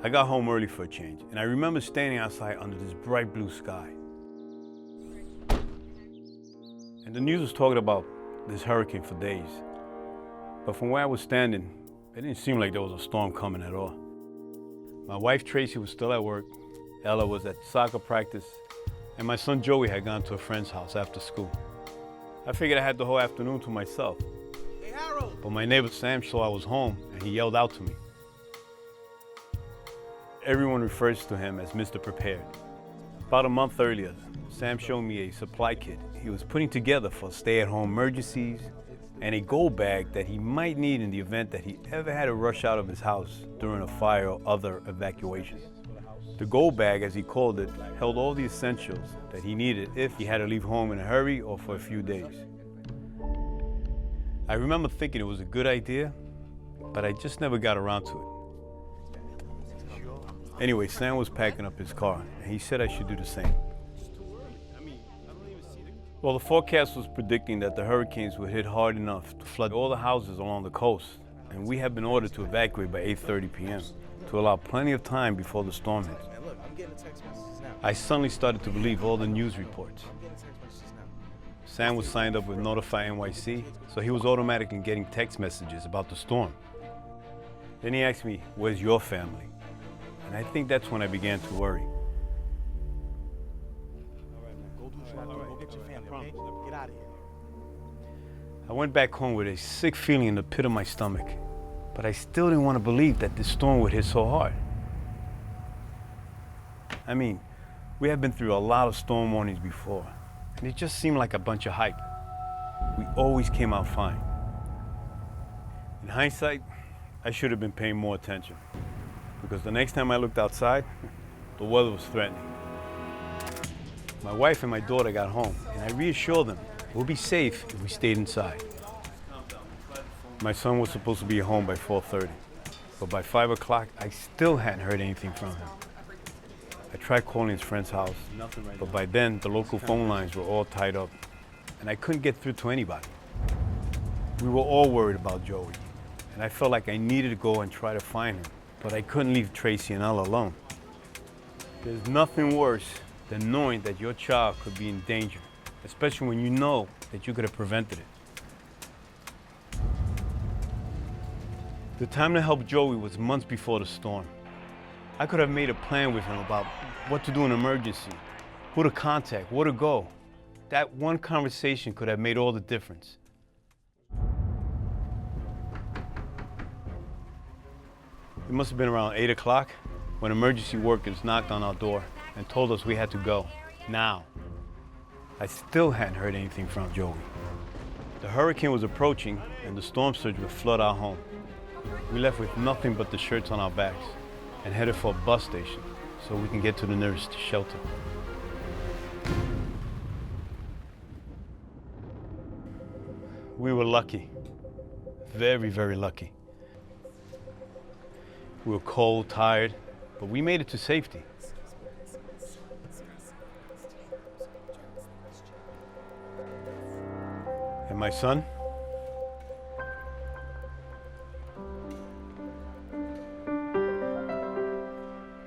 I got home early for a change, and I remember standing outside under this bright blue sky. And the news was talking about this hurricane for days. But from where I was standing, it didn't seem like there was a storm coming at all. My wife Tracy was still at work, Ella was at soccer practice, and my son Joey had gone to a friend's house after school. I figured I had the whole afternoon to myself. Hey, Harold! But my neighbor Sam saw I was home, and he yelled out to me. Everyone refers to him as Mr. Prepared. About a month earlier, Sam showed me a supply kit he was putting together for stay-at-home emergencies and a go bag that he might need in the event that he ever had to rush out of his house during a fire or other evacuation. The go bag, as he called it, held all the essentials that he needed if he had to leave home in a hurry or for a few days. I remember thinking it was a good idea, but I just never got around to it. Anyway, Sam was packing up his car, and he said I should do the same. Well, the forecast was predicting that the hurricanes would hit hard enough to flood all the houses along the coast, and we had been ordered to evacuate by 8:30 p.m. to allow plenty of time before the storm hit. I suddenly started to believe all the news reports. Sam was signed up with Notify NYC, so he was automatically getting text messages about the storm. Then he asked me, "Where's your family?" And I think that's when I began to worry. Get out of here. I went back home with a sick feeling in the pit of my stomach, but I still didn't want to believe that this storm would hit so hard. I mean, we have been through a lot of storm warnings before, and it just seemed like a bunch of hype. We always came out fine. In hindsight, I should have been paying more attention, because the next time I looked outside, the weather was threatening. My wife and my daughter got home, and I reassured them we'll be safe if we stayed inside. My son was supposed to be home by 4:30, but by 5 o'clock, I still hadn't heard anything from him. I tried calling his friend's house, but by then, the local phone lines were all tied up, and I couldn't get through to anybody. We were all worried about Joey, and I felt like I needed to go and try to find him, but I couldn't leave Tracy and Ella alone. There's nothing worse than knowing that your child could be in danger, especially when you know that you could have prevented it. The time to help Joey was months before the storm. I could have made a plan with him about what to do in an emergency, who to contact, where to go. That one conversation could have made all the difference. It must have been around 8 o'clock when emergency workers knocked on our door and told us we had to go, now. I still hadn't heard anything from Joey. The hurricane was approaching and the storm surge would flood our home. We left with nothing but the shirts on our backs and headed for a bus station so we can get to the nearest shelter. We were lucky, very, very lucky. We were cold, tired, but we made it to safety. And my son?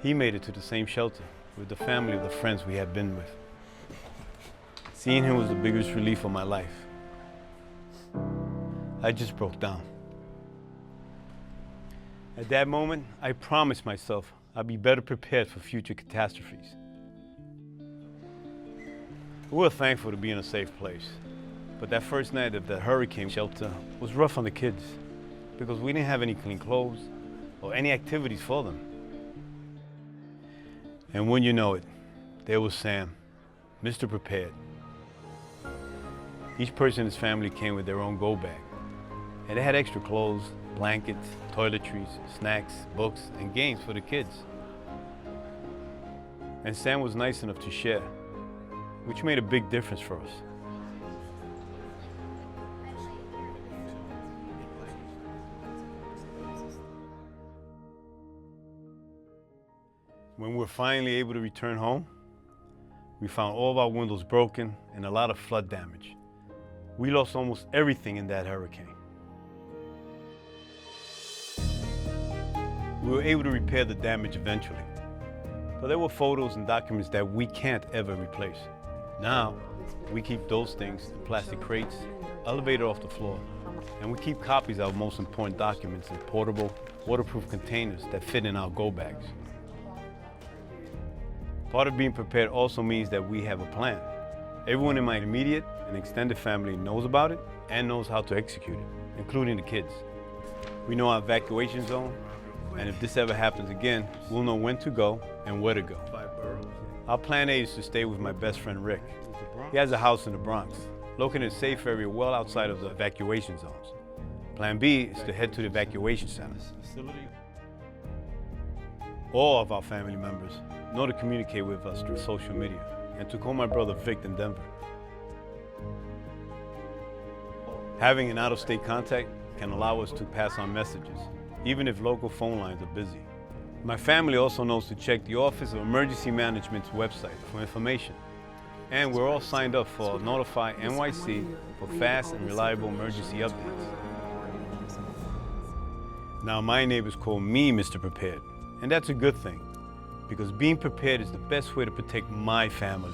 He made it to the same shelter with the family of the friends we had been with. Seeing him was the biggest relief of my life. I just broke down. At that moment, I promised myself I'd be better prepared for future catastrophes. We were thankful to be in a safe place, but that first night at the hurricane shelter was rough on the kids because we didn't have any clean clothes or any activities for them. And when you know it, there was Sam, Mr. Prepared. Each person in his family came with their own go bag, and they had extra clothes, blankets, toiletries, snacks, books, and games for the kids. And Sam was nice enough to share, which made a big difference for us. When we were finally able to return home, we found all of our windows broken and a lot of flood damage. We lost almost everything in that hurricane. We we were able to repair the damage eventually. But there were photos and documents that we can't ever replace. Now, we keep those things in plastic crates, elevated off the floor, and we keep copies of our most important documents in portable, waterproof containers that fit in our go bags. Part of being prepared also means that we have a plan. Everyone in my immediate and extended family knows about it and knows how to execute it, including the kids. We know our evacuation zone, and if this ever happens again, we'll know when to go and where to go. Our plan A is to stay with my best friend Rick. He has a house in the Bronx, located in a safe area well outside of the evacuation zones. Plan B is to head to the evacuation center. All of our family members know to communicate with us through social media and to call my brother Vic in Denver. Having an out-of-state contact can allow us to pass on messages, even if local phone lines are busy. My family also knows to check the Office of Emergency Management's website for information. And we're all signed up for Notify NYC for fast and reliable emergency updates. Now my neighbors call me Mr. Prepared, and that's a good thing, because being prepared is the best way to protect my family.